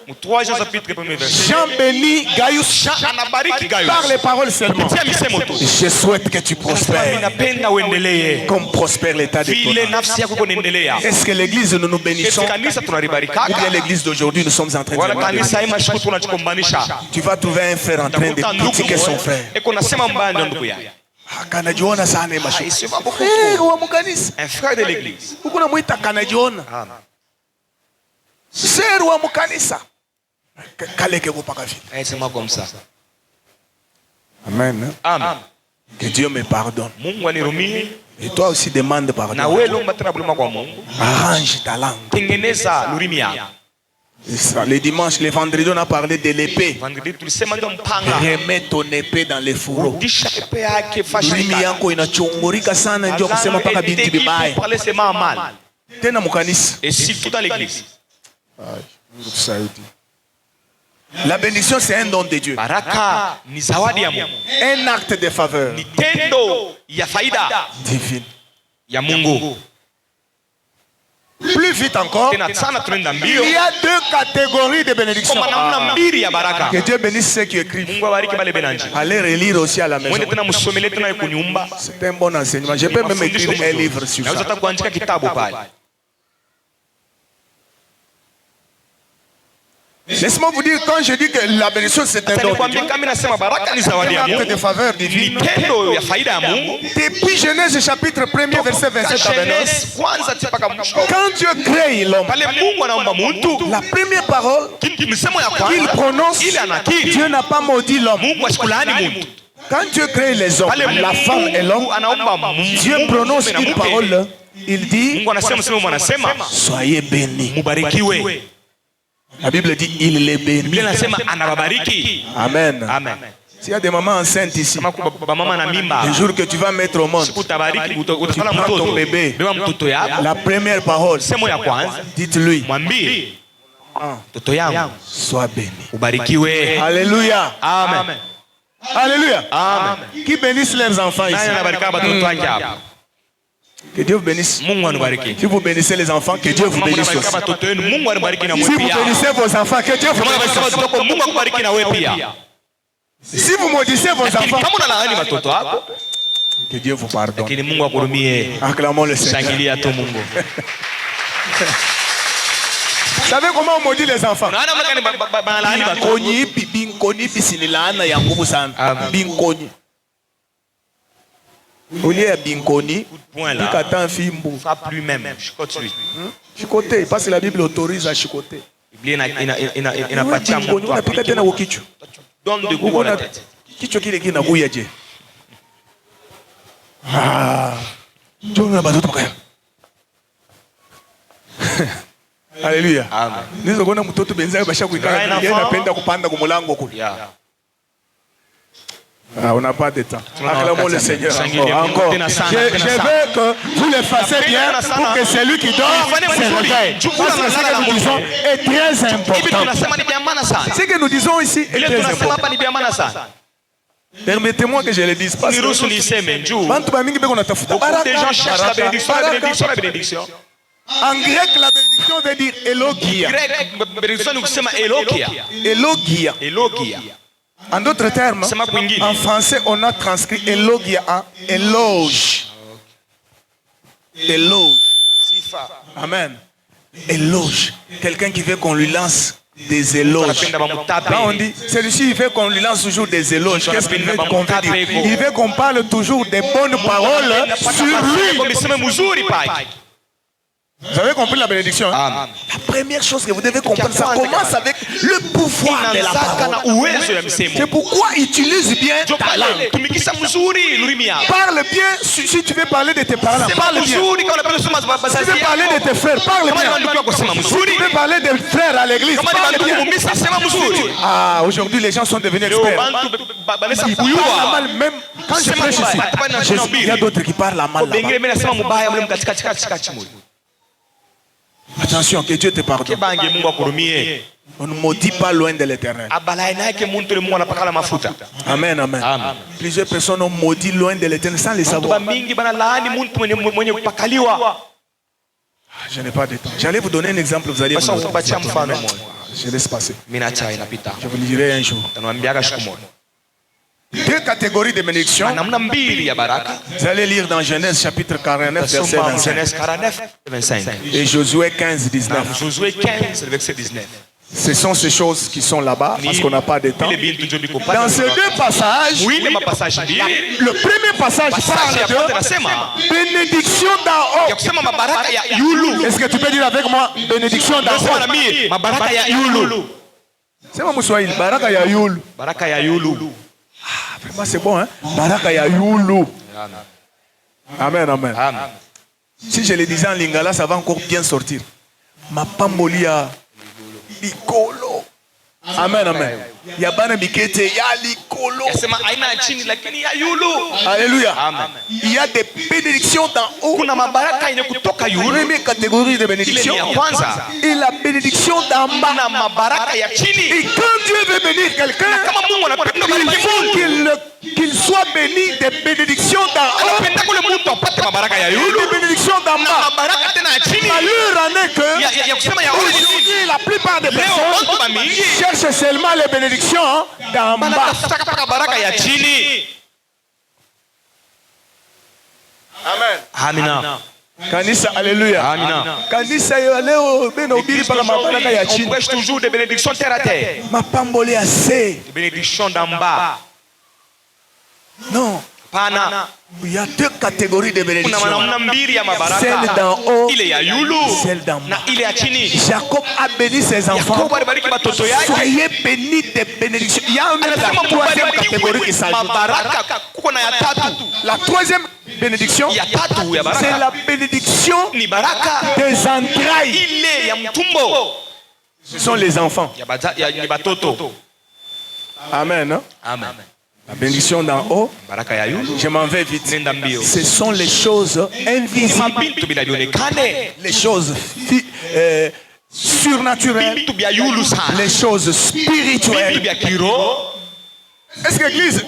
Jean bénit Gaius par les paroles seulement. Je souhaite que tu prospères comme prospère l'état de ton âme. Est-ce que l'église nous nous bénissons? Ou bien l'église d'aujourd'hui nous sommes en train de tu vas trouver un frère en train de critiquer son frère. Un frère de l'église. Aide-moi comme ça. Amen. Amen. Que Dieu me pardonne. Et toi aussi demande pardon. Arrange ta langue. Les dimanches, les vendredis, on a parlé de l'épée. Remets ton épée dans les fourreaux. Et surtout dans l'église. La bénédiction, c'est un don de Dieu. Un acte de faveur divine. Plus vite encore, il y a 2 catégories de bénédictions. Que Dieu bénisse ceux qui écrivent. Allez relire aussi à la maison. C'est un bon enseignement. Je peux même écrire un livre sur ça. Laisse-moi vous dire, quand je dis que la bénédiction c'est un don de Dieu, un acte de faveur divine. Depuis Genèse chapitre 1er verset 27 à 29, quand Dieu crée l'homme, la première parole qu'il prononce, Dieu n'a pas maudit l'homme. Quand Dieu crée les hommes, la femme et l'homme, Dieu prononce une parole, il dit, soyez bénis. La Bible dit, il les bénit. Amen. S'il y a des mamans enceintes ici, le jour que tu vas mettre au monde, tu prends ton bébé, la première parole, dites-lui, sois béni. Alléluia. Amen. Alléluia. Qui bénissent leurs enfants ici? Que Dieu vous bénisse. Si vous bénissez les enfants, que Dieu vous bénisse aussi. Si vous bénissez vos enfants, que Dieu vous bénisse aussi. Si vous maudissez vos enfants, que Dieu vous pardonne. Acclamons le Seigneur. Vous savez comment on maudit les enfants? Olié binkoni, pas plus même. Chicoter, parce que la Bible autorise à chicoter. Donne de goût à la tête. Alléluia. Amen. On n'a pas de temps. Acclamons le Seigneur. Encore. Je veux que vous le fassiez bien pour que celui qui dort se réveille. Parce que ce que nous disons est très important. Ce que nous disons ici est très important. Permettez-moi que je le dise. Parce que beaucoup de gens cherchent la bénédiction, la bénédiction, la bénédiction. En grec, la bénédiction veut dire élogia. Élogia. Élogia. En d'autres termes, en français, on a transcrit élogia en éloge. Éloge. Amen. Éloge. Quelqu'un qui veut qu'on lui lance des éloges. Quand on dit, celui-ci, il veut qu'on lui lance toujours des éloges. Qu'est-ce qu'il veut qu'on veut dire? Il veut qu'on parle toujours des bonnes paroles sur lui. Vous avez compris la bénédiction? La première chose que vous devez comprendre, ça commence avec le pouvoir de la parole. C'est pourquoi utilise bien ta langue. Parle bien si tu veux parler de tes parents. Parle bien. Si tu veux parler de tes frères, parle bien. Si tu veux parler des frères à l'église, parle bien. Ah, aujourd'hui les gens sont devenus experts. Ils parlent mal même quand je prêche ici. Il y a d'autres qui parlent mal là-bas. Attention, que Dieu te pardonne. On ne maudit pas loin de l'Éternel. Amen, amen. Plusieurs personnes ont maudit loin de l'Éternel sans le savoir. Je n'ai pas de temps. J'allais vous donner un exemple, vous allez vous Je laisse passer. Minacha inapita. Je vous le dirai un jour. Tanambiaga siku moja. Deux catégories de bénédictions. Namna mbili ya baraka. Vous allez lire dans Genèse chapitre 49 verset 25. Genèse 49 25. Et Josué 15 19. Josué 15 verset 19. Ce sont ces choses qui sont là-bas parce qu'on n'a pas de temps. Dans ces deux passages, le premier passage parle de bénédiction d'en haut. Est-ce que tu peux dire avec moi bénédiction d'en haut? C'est moi Moussoïl, baraka ya yulu. Baraka ya yulu. Ah, vraiment c'est bon, hein? Baraka ya yulu. Amen, amen. Si je le disais en lingala, ça va encore bien sortir. Ma pambolia. Likolo. Amen, amen. Yabana mikete ya likolo. Yasema aina chini lakini ya yulu. Alléluia. Amen. Il y a des bénédictions d'en haut. Kuna mabaraka yenye kutoka yulu. Première catégorie de bénédiction. Et la bénédiction d'en bas. Na mabaraka ya chini. Et quand Dieu veut bénir quelqu'un, il faut qu'il soit béni des bénédictions d'en haut. Des bénédictions d'en bas. Malheur en est que aujourd'hui, la plupart des personnes cherchent seulement les bénédictions d'en bas. Amen. Amina. Kanisa, alléluia. Amina. Kanisa leo beno bili paka mabaraka ya chini. On prêche toujours des bénédictions terre à terre. Mapambole ya se. Des bénédictions d'en bas. Non. Pana. Il y a deux catégories de bénédictions. Celle d'en haut, celle d'en bas. Jacob a béni ses enfants. Soyez bénis des bénédictions. Il y a une troisième catégorie qui s'ajoute. La troisième bénédiction, c'est la bénédiction des entrailles. Ce sont les enfants. Amen. Hein? Amen. La bénédiction d'en haut, je m'en vais vite. Ce sont les choses invisibles, les choses surnaturelles, les choses spirituelles. Est-ce que l'église,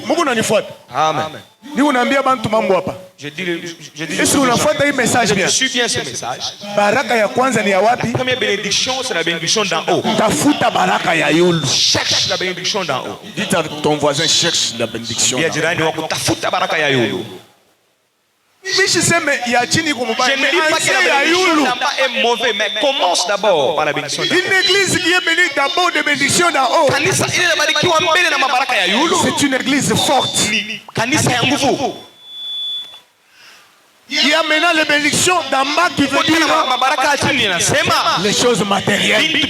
Amen. Je est-ce que unafuata hii message bien? Je suis bien ce message. Baraka ya kwanza ni ya wapi? La première bénédiction, c'est la bénédiction d'en haut. Tafuta baraka ya yulu. Cherche la bénédiction d'en haut. Dites à ton voisin, cherche la bénédiction d'en haut. Tafuta baraka ya yulu. Je ne dis pas que la bénédiction d'en bas est mauvais, mais commence d'abord par la bénédiction d'en haut. Une église qui est bénie d'abord de bénédiction d'en haut, c'est une église forte. Il y a maintenant les bénédictions d'en bas qui veut dire les choses matérielles.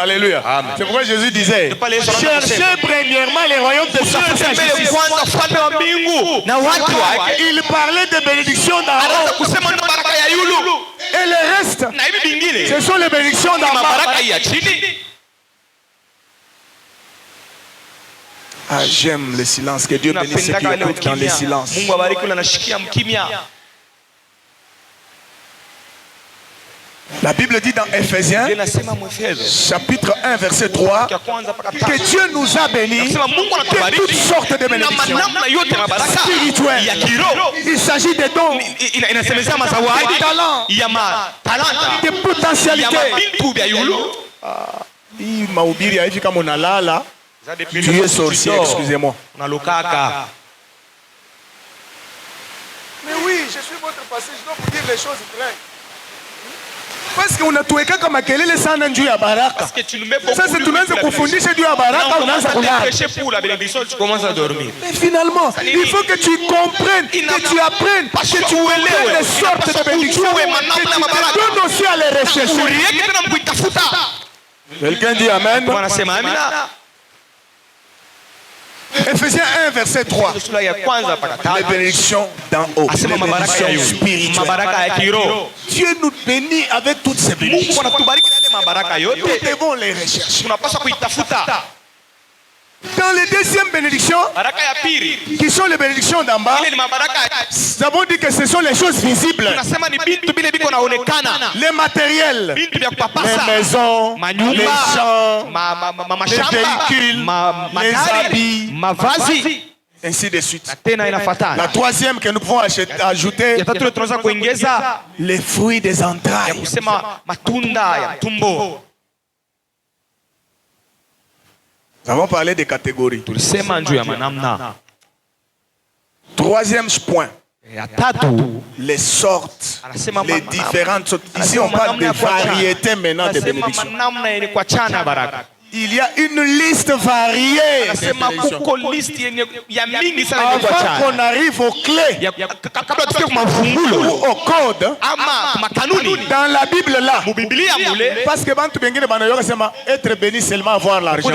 Alléluia. C'est pourquoi Jésus disait, cherchez premièrement les royaumes de sa justice. Il parlait de bénédictions d'en haut. Et le reste, ce sont les bénédictions d'en bas. Ah, j'aime le silence. Que Dieu bénisse ceux qui écoutent dans le silence. La Bible dit dans Ephésiens, chapitre 1, verset 3, que Dieu nous a bénis de toutes sortes de bénédictions spirituelles. Il s'agit des dons, des talents, des potentialités. Tu es sorcier, excusez-moi. Mais oui, je suis votre passé, je dois vous dire les choses vraies. Parce que unatuweka kama kelele sana juu ya baraka. Sasa tunaanza kufundisha juu ya baraka, unaanza kulala. Mais finalement, il faut que tu comprennes, que tu apprennes, que tu connais les sortes de bénédictions, que tu te donnes aussi à les rechercher. Quelqu'un dit Amen. Ephésiens 1, verset 3. Les bénédictions d'en haut, les bénédictions spirituelles. Dieu nous bénit avec toutes ces bénédictions. Nous devons les rechercher. Dans les deuxièmes bénédictions, qui sont les bénédictions d'en bas, nous avons dit que ce sont les choses visibles. Les matériels, les maisons, les champs, les véhicules, les habits, Ainsi de suite. La troisième que nous pouvons ajouter, les fruits des entrailles. Nous avons parlé des catégories. Troisième point. Les sortes, les différentes sortes. Ici, on parle de variétés maintenant de bénédictions. Il y a une liste variée. Avant qu'on arrive aux clés ou au code, dans la Bible là, parce que être béni seulement avoir l'argent.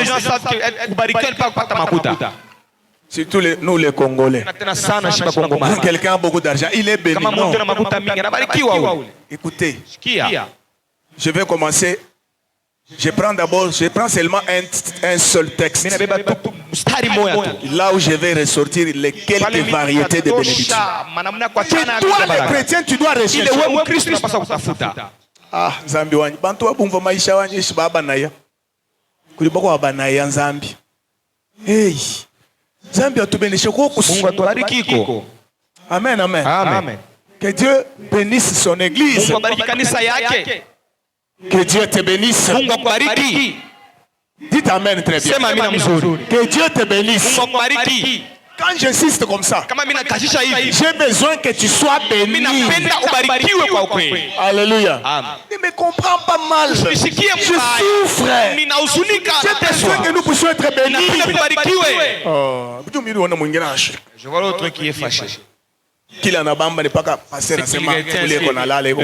Surtout nous les Congolais. Quelqu'un a beaucoup d'argent, il est béni. Non. Écoutez, je vais commencer. Je prends seulement un seul texte. Là où je vais ressortir les quelques variétés de bénédictions. Toi, les chrétiens, tu dois rechercher. Ah, Zambi wani. Bantu wabumva maisha wani yeshi baba na ya. Kuliboko wabana ya Zambi. Hey. Zambi atubenishe kwa kusunga. Amen, amen. Amen. Que Dieu bénisse son église. Que Dieu te bénisse. Dites amen très bien. Que Dieu te bénisse. Quand j'insiste comme ça, j'ai besoin que tu sois béni. Alléluia. Ne me comprends pas mal. Je souffre. J'ai besoin que nous puissions être bénis. Je vois l'autre qui est fâché. Le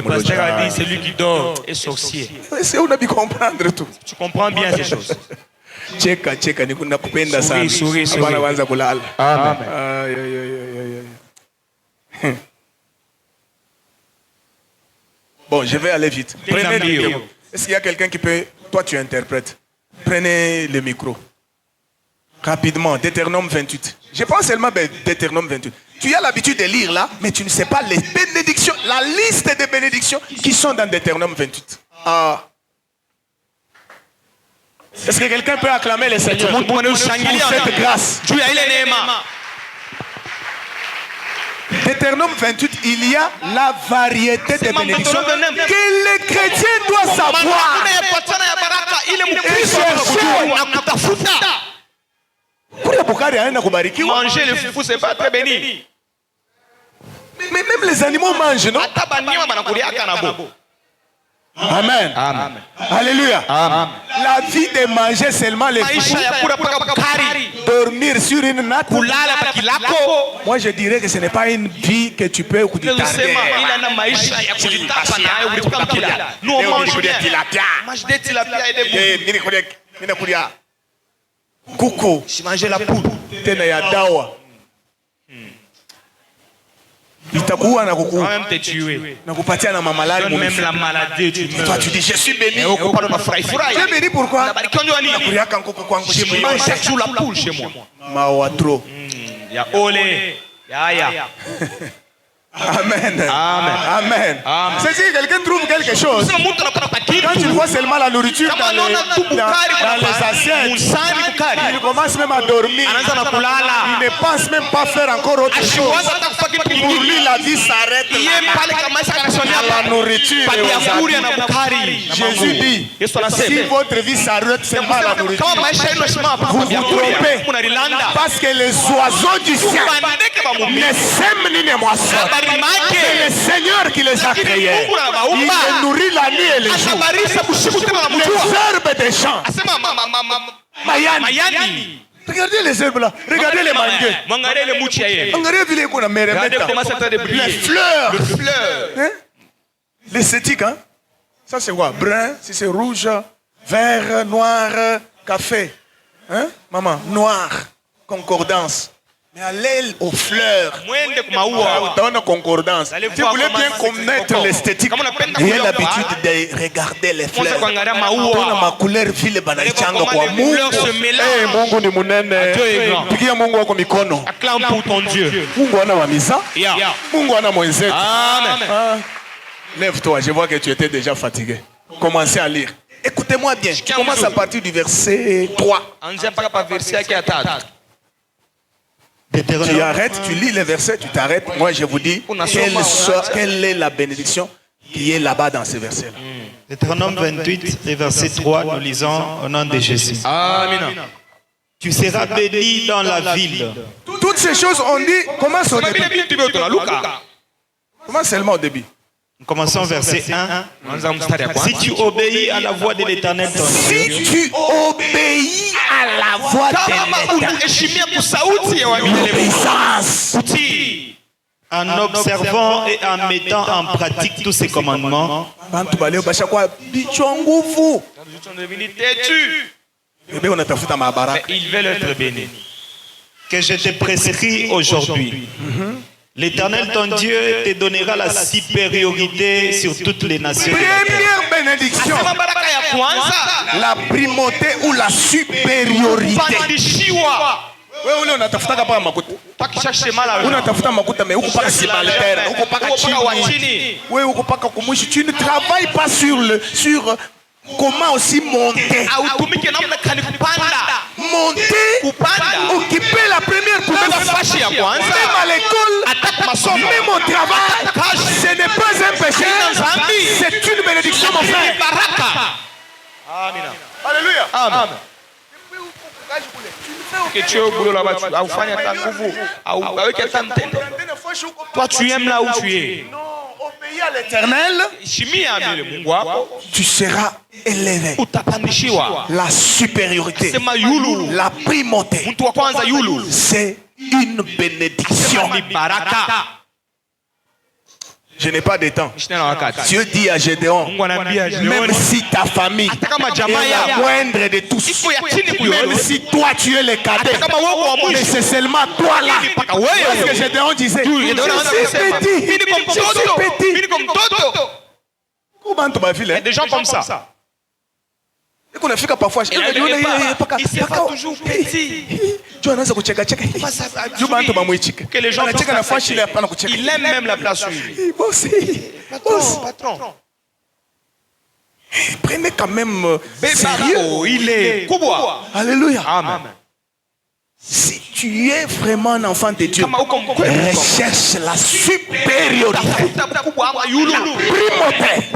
pasteur a dit celui qui dort est sorcier. Tu comprends bien ces choses. Souris. Bon, je vais aller vite. Prenez le micro. Est-ce qu'il y a quelqu'un qui peut... Toi, tu interprètes. Prenez le micro. Rapidement, Deutéronome 28. Je pense seulement Deutéronome 28. Tu as l'habitude de lire là, mais tu ne sais pas les bénédictions, la liste des bénédictions qui sont dans Deutéronome 28. Ah. Est-ce que quelqu'un peut acclamer le Seigneur pour cette grâce? Deutéronome 28, il y a la variété des bénédictions que les chrétiens doivent savoir. Manger le foufou, c'est pas très béni. Mais même les animaux mangent, non? Amen. Amen. Alléluia. Amen. La vie de manger seulement les foufous, dormir sur une natte. Moi je dirais que ce n'est pas une vie que tu peux écouter. Nous on mange des tilapia. Coucou. Je mangeais la poule. Itakuwa na kuku. Quand même te tuer. Na kupatia na mamalari. Même la maladie tu meurs. Toi tu dis je suis béni. Tu es béni pourquoi? Je mange chaque jour la poule chez moi. Mawatro. Il y a olé. Ya. Amen. Amen. Amen. Amen. C'est si quelqu'un trouve quelque chose. Quand tu vois seulement la nourriture dans les assiettes, il commence même à dormir. Il ne pense même pas faire encore autre chose. Pour lui, la vie s'arrête à la nourriture. Jésus dit, si votre vie s'arrête seulement à la nourriture, vous vous trompez. Parce que les oiseaux du ciel ne sèment ni ne moissonnent. C'est le Seigneur qui les a créés. Il les nourrit la nuit et le jour. Les herbes des champs. Mayani. Regardez les herbes là. Regardez les manguiers. Regardez les fleurs. L'esthétique, hein? Ça c'est quoi? Brun, si c'est rouge, vert, noir, café. Hein? Maman, noir. Concordance. Mais allez aux fleurs. Dans concordance. Si vous voulez bien connaître l'esthétique, ayez l'habitude de regarder les fleurs. Dans ma couleur, vile banaichanga kwa Mungu. Eh, Mungu ni munene. Pigia Mungu wako mikono. Acclame pour ton Dieu. Mungu ana wamisa. Mungu ana mwenzetu. Amen. Lève-toi, je vois que tu étais déjà fatigué. Commencez à lire. Écoutez-moi bien. Tu commences à partir du verset 3. Tu arrêtes, tu lis les versets, tu t'arrêtes. Moi, je vous dis quelle est la bénédiction qui est là-bas dans ces versets-là. Deutéronome 28 et verset 3, nous lisons au nom de Jésus. Amen. Tu seras béni dans la ville. Toutes ces choses, on dit, commence au début. Commence seulement au début. Nous commençons verset 1. Si tu obéis à la voix de l'Éternel ton Dieu, Si tu obéis à la voix de l'Éternel, en observant et en mettant en pratique tous ces commandements, Ils veulent être bénis. que je te prescris aujourd'hui, l'Éternel ton Dieu te donnera la supériorité sur toutes les nations. Première bénédiction, la primauté ou la supériorité. Wewe unatafutaka paka makuta. Unatafuta makuta mais uko paka sibalter, uko paka chini. Wewe uko paka kumwishi. Tu ne travailles pas sur comment aussi monter. Monter, occuper la première place. Même à l'école, même au travail, ce n'est pas un péché, c'est une bénédiction, mon frère. Alléluia. Amen. Que tu es au boulot là-bas, toi tu aimes là où tu es. Non, obéis à l'Éternel, tu seras élevé. La supériorité, la primauté, c'est une bénédiction. Je n'ai pas de temps. Dieu dit à Gédéon, même si ta famille est la moindre de tous, même si toi tu es le cadet, mais c'est seulement toi là. Parce que Gédéon disait, je suis petit. Comment tu m'as vu là? Des gens comme ça. Et qu'on a fait parfois, il s'est pas toujours petit. Que les gens il aime même la place où il est. Patron. Prenez quand même sérieux. Il est Kubwa. Alléluia. Amen. Si tu es vraiment un enfant de Dieu, recherche la supériorité. La primauté.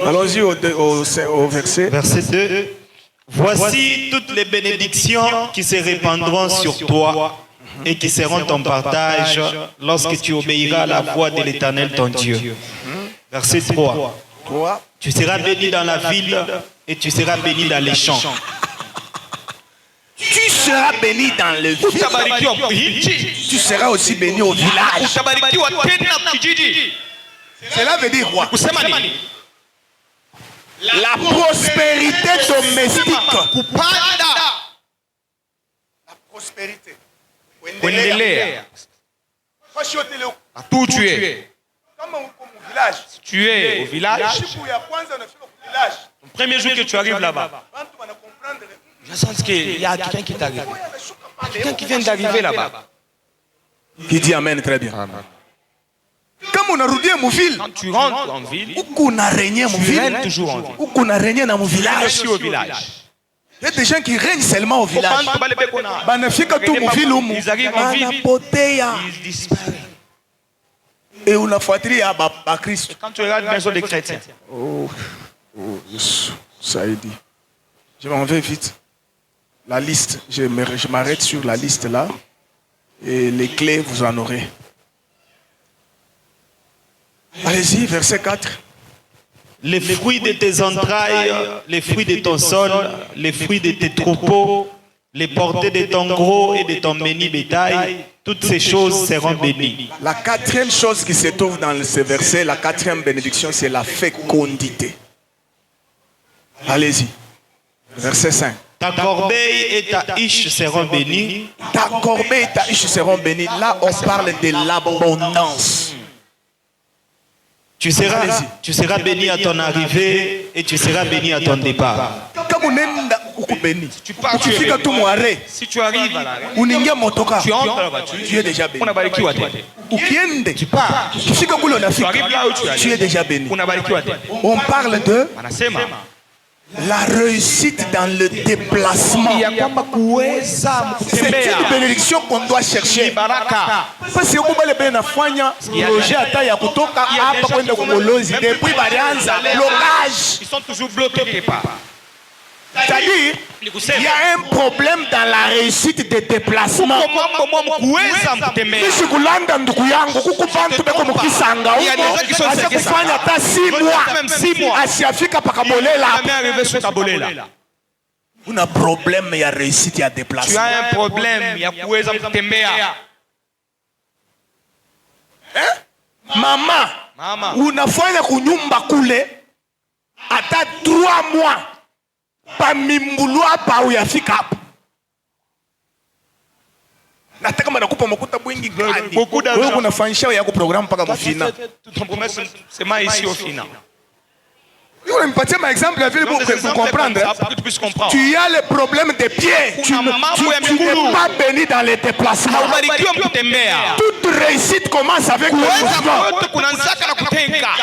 Allons-y au verset. Verset 2. Voici toutes les bénédictions qui se répandront sur toi et qui seront ton partage lorsque tu obéiras à la voix de l'Éternel ton Dieu. Verset 3. Tu seras béni dans la ville et tu seras béni dans les champs. Tu seras béni dans le village. Tu seras aussi béni au village. Cela veut dire quoi? La prospérité domestique. La prospérité. Tout tu es. Tu es au village. Le premier jour que tu arrives là-bas, je sens qu'il y a quelqu'un qui t'arrive. Quelqu'un qui vient d'arriver là-bas. Qui dit Amen très bien. Amen. Quand tu rentres en ville, tu règnes toujours en ville. Je suis au village. Il y a des gens qui règnent seulement au village. Ils arrivent en ville, ils disparaissent. Et quand tu regardes la maison des chrétiens, ça a dit. Je m'en vais vite. La liste, je m'arrête sur la liste là. Et les clés, vous en aurez. Allez-y, verset 4. Les fruits de tes entrailles, les fruits de ton sol, les fruits de tes troupeaux, les portées de ton gros et de ton menu bétail, toutes ces choses seront bénies. La quatrième chose qui se trouve dans ce verset, la quatrième bénédiction, c'est la fécondité. Allez-y. Verset 5. Ta corbeille et ta hiche seront bénies. Ta corbeille et ta hiche seront bénies. Là, on parle de l'abondance. Tu seras béni à ton arrivée et tu seras béni à ton départ. Tu pars, tu es béni. Si tu arrives à la tu entres dans la voiture, tu es déjà béni. Tu pars. Tu arrives là où tu es déjà béni. On parle de La réussite dans le déplacement. C'est une bénédiction qu'on doit chercher. Parce que vous avez bien projet à ya kutoka hapa kwenda kumolozi depuis balianza blocage. Ils sont toujours bloqués quelque part. C'est-à-dire, il y a un problème dans la réussite des déplacements. Nishikulanda ndugu yangu kukubantu beko mukisanga huko asakufanya hata 6 mois asiafika pakabolela. Una problème ya réussite ya déplacement. Tu as un problème ya kuweza kutembea. Mama, unafanya kunyumba kule hata 3 mois. Pamimbulu hapa uyafika hapa. Nataka kama nakupa makuta mwingi gani? Wewe unafanyisha yako programu mpaka mfina. Ton promesse c'est pas ici au final. Yo nipatie un exemple à pour comprendre. Tu as le problème des pieds. Tu n'es pas béni dans les déplacements. Toute réussite commence avec le mouvement.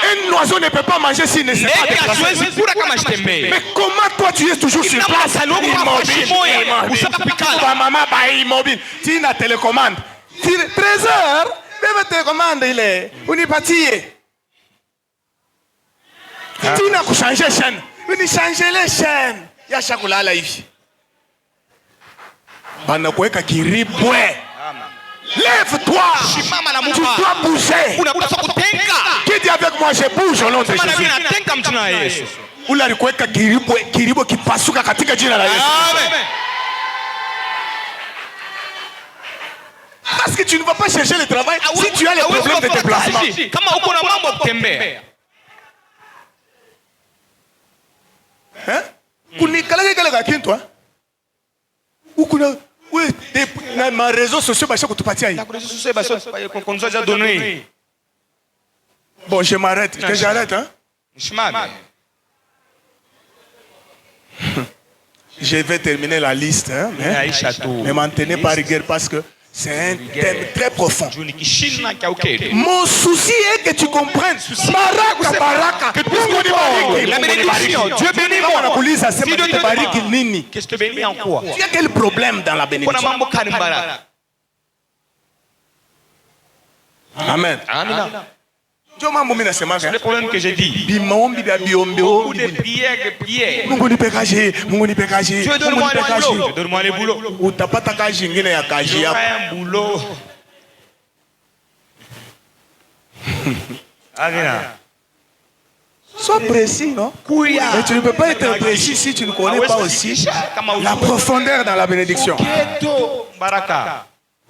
Un oiseau ne peut pas manger s'il ne s'est pas déplacé. Mais comment toi tu es toujours sur place immobile? Maman immobile. Tu as télécommande. 13 heures, même télécommande il est. On y parti. Tu n'as pas changé chaîne. Tu n'as changé les chaînes. Il y a chakulala hivi. Bana kuweka kiribwe. Lève-toi. Tu dois bouger. Qui dit avec moi je bouge au nom de Jésus. Ula alikuweka kiribwe kipasuka katika jina la Yesu. Amen. Parce que tu ne vas pas chercher le travail si tu as les problèmes de déplacement. Kama uko na mambo kutembea. Kunikala kala kintu ukuna we na ma réseaux sociaux basha kutupatia hii. Bon, je m'arrête, j'arrête hein. Je vais terminer la liste hein, mais ne m'en tenez pas rigueur parce que c'est un thème très profond. Mon souci est que tu comprennes. Baraka. La bénédiction. Dieu bénit moi. Si Dieu te bénit, qu'est-ce que tu bénis en quoi? Il y a quel problème dans la bénédiction? Amen. C'est le problème que j'ai dit. Beaucoup de prières. Dieu donne-moi les boulots. Un boulot. Sois précis, non? Mais tu ne peux pas être précis si tu ne connais pas aussi la profondeur dans la bénédiction.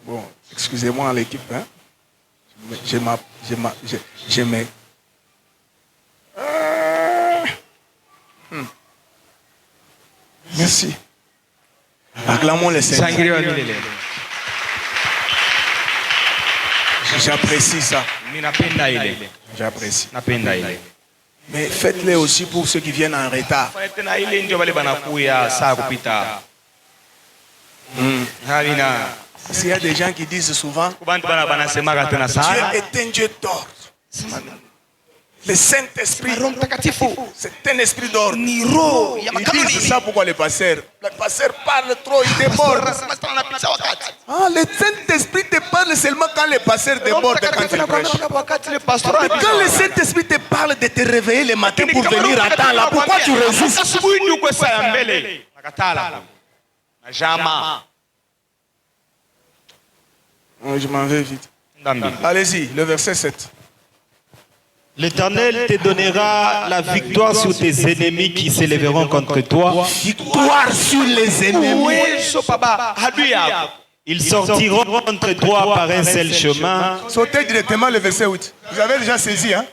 Bon, excusez-moi l'équipe, hein? Je mets. Merci. Acclamons le Seigneur. J'apprécie ça. J'apprécie. Mais faites-le aussi pour ceux qui viennent en retard. S'il y a des gens qui disent souvent Dieu est un Dieu d'ordre. Le Saint-Esprit, c'est un esprit d'ordre. Ils disent ça pourquoi le pasteur parle trop, il déborde. Le Saint-Esprit te parle seulement quand le pasteur déborde quand il prêche. Quand le Saint-Esprit te parle de te réveiller le matin pour venir à temps, là, pourquoi tu résistes? Je m'en vais vite. Allez-y, le verset 7. L'Éternel te donnera la victoire sur tes ennemis qui s'élèveront contre toi. Victoire sur les ennemis. Ils sortiront contre toi par un seul chemin. Sautez directement le verset 8. Vous avez déjà saisi, hein?